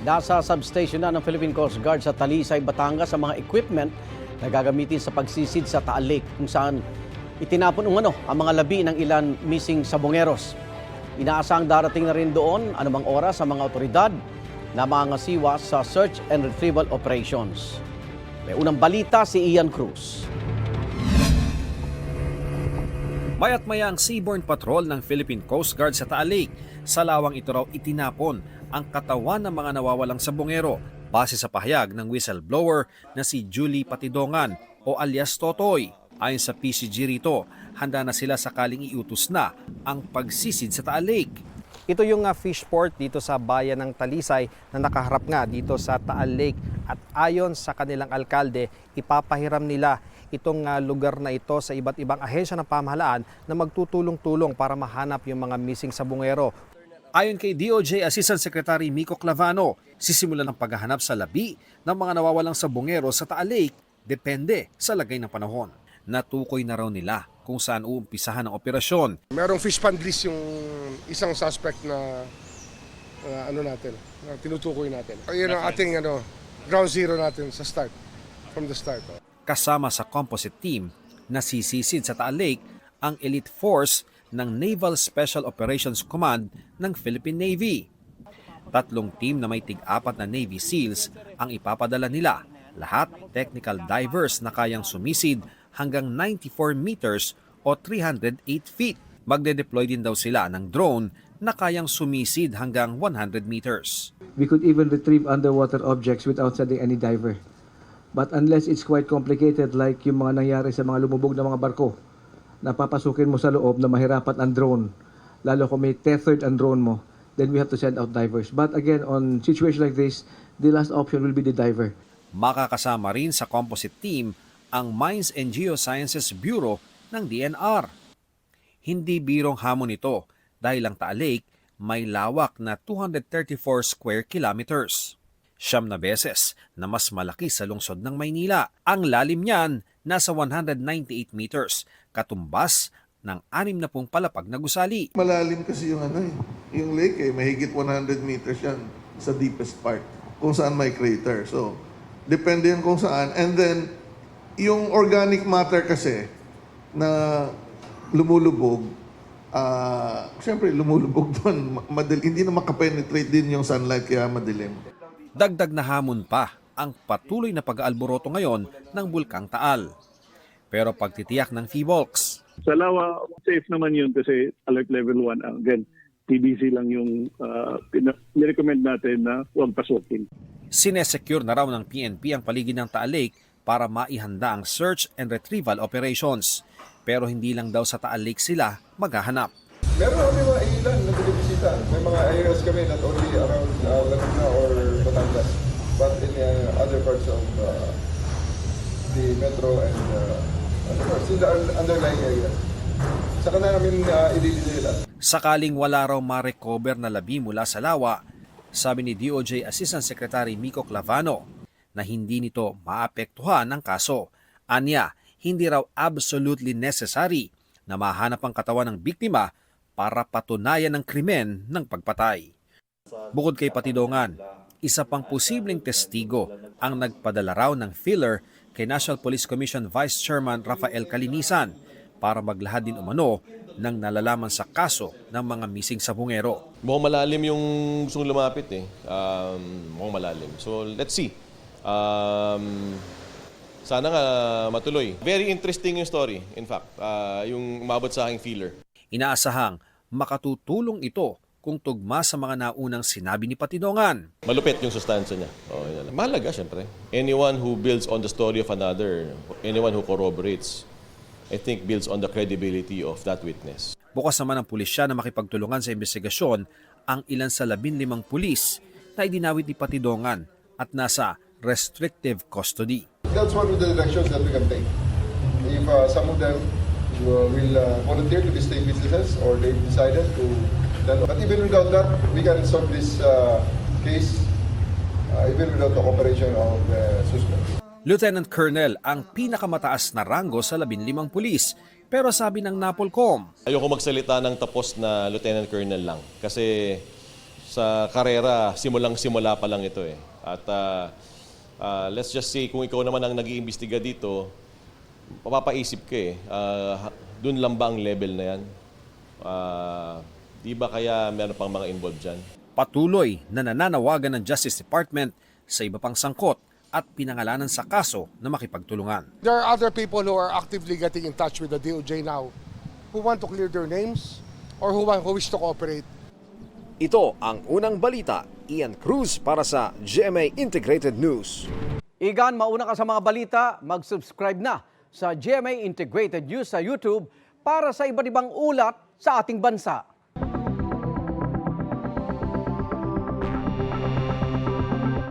Nasa substation na ng Philippine Coast Guard sa Talisay, Batangas ang mga equipment na gagamitin sa pagsisid sa Taal Lake kung saan itinapon ang mga labi ng ilan missing sabongeros. Inaasang darating na rin doon anumang oras sa mga otoridad na mangasiwa sa search and retrieval operations. May unang balita si Ian Cruz. Maya't maya ang Seaborne Patrol ng Philippine Coast Guard sa Taal Lake. Sa lawang ito raw itinapon ang katawan ng mga nawawalang sabongero base sa pahayag ng whistleblower na si Julie Patidongan o alias Totoy. Ayon sa PCG rito, handa na sila sakaling iutos na ang pagsisid sa Taal Lake. Ito yung fish port dito sa bayan ng Talisay na nakaharap nga dito sa Taal Lake. At ayon sa kanilang alkalde, ipapahiram nila itong lugar na ito sa iba't ibang ahensya ng pamahalaan na magtutulong-tulong para mahanap yung mga missing sabongero. Ayon kay DOJ Assistant Secretary Miko Clavano, sisimulan ang paghahanap sa labi ng mga nawawalang sabongero sa Taal Lake depende sa lagay ng panahon. Natukoy na raw nila kung saan uumpisahan ang operasyon. Merong fish pond list yung isang suspect na tinutukoy natin. Ayun ang ating ground zero natin sa start, from the start. Kasama sa composite team na sisisid sa Taal Lake ang elite force ng Naval Special Operations Command ng Philippine Navy. 3 team na may tig-4 na Navy SEALs ang ipapadala nila. Lahat technical divers na kayang sumisid hanggang 94 meters o 308 feet. Magde-deploy din daw sila ng drone na kayang sumisid hanggang 100 meters. We could even retrieve underwater objects without sending any diver. But unless it's quite complicated like yung mga nangyari sa mga lumubog na mga barko, napapasukin mo sa loob na mahirapan ang drone, lalo kung may tethered ang drone mo, then we have to send out divers. But again, on situation like this, the last option will be the diver. Makakasama rin sa composite team ang Mines and Geosciences Bureau ng DNR. Hindi birong hamon ito dahil ang Taal Lake may lawak na 234 square kilometers. 9 beses na mas malaki sa lungsod ng Maynila. Ang lalim niyan nasa 198 meters, katumbas ng 60 palapag na gusali. Malalim kasi yung lake mahigit 100 meters yan sa deepest part, kung saan may crater. So, depende yan kung saan. And then, yung organic matter kasi na lumulubog, siyempre lumulubog doon, hindi na makapenetrate din yung sunlight kaya madilim. Dagdag na hamon pa ang patuloy na pag-aalboroto ngayon ng Bulkang Taal. Pero pagtitiyak ng PHIVOLCS, sa Lawa, safe naman yun kasi alert level 1. Again, TBC lang yung nirecommend natin na huwag pasukin. sinesecure na raw ng PNP ang paligid ng Taal Lake para maihanda ang search and retrieval operations. Pero hindi lang daw sa Taal Lake sila maghahanap. Meron kami mga ilan na binibisita. May mga areas kami not only around Laguna or Batangas, but in other parts of the metro and other parts in the underlying areas. Saka na namin ididila. Sakaling wala raw ma-recover na labi mula sa lawa, sabi ni DOJ Assistant Secretary Miko Clavano na hindi nito maapektuhan ang kaso. Anya, hindi raw absolutely necessary na mahanap ang katawan ng biktima para patunayan ang krimen ng pagpatay. Bukod kay Patidongan, isa pang posibleng testigo ang nagpadala raw ng filler kay National Police Commission Vice Chairman Rafael Calinisan para maglahad din umano ng nalalaman sa kaso ng mga missing sabongero. Mukhang malalim yung gustong lumapit mukhang malalim. So let's see. Sana nga matuloy. Very interesting yung story, in fact, yung umabot sa aking feeler. Inaasahang makatutulong ito kung tugma sa mga naunang sinabi ni Patidongan. Malupit yung sustansya niya. Mahalaga, syempre. Anyone who builds on the story of another, anyone who corroborates, I think builds on the credibility of that witness. Bukas naman ang pulisya na makipagtulungan sa investigasyon ang ilan sa 15 pulis na idinawit ni Patidongan at nasa restrictive custody. That's one of the directions that we can take. If some of them will volunteer to be state witnesses or they've decided to, but even without that, we can solve this case even without the cooperation of the suspect. Lieutenant Colonel ang pinakamataas na ranggo sa 15 pulis, pero sabi ng NAPOLCOM, Ayoko magsalita ng tapos na Lieutenant Colonel lang kasi sa karera, simula pa lang ito eh. At let's just say, kung ikaw naman ang nag-iimbestiga dito, mapapaisip ka eh, dun lang ba ang level na yan? Di ba kaya meron pang mga involved dyan? Patuloy na nananawagan ng Justice Department sa iba pang sangkot at pinangalanan sa kaso na makipagtulungan. There are other people who are actively getting in touch with the DOJ now who want to clear their names or who wish to cooperate. Ito ang unang balita. Ian Cruz para sa GMA Integrated News. Igan, mauna ka sa mga balita, mag-subscribe na sa GMA Integrated News sa YouTube para sa iba't ibang ulat sa ating bansa.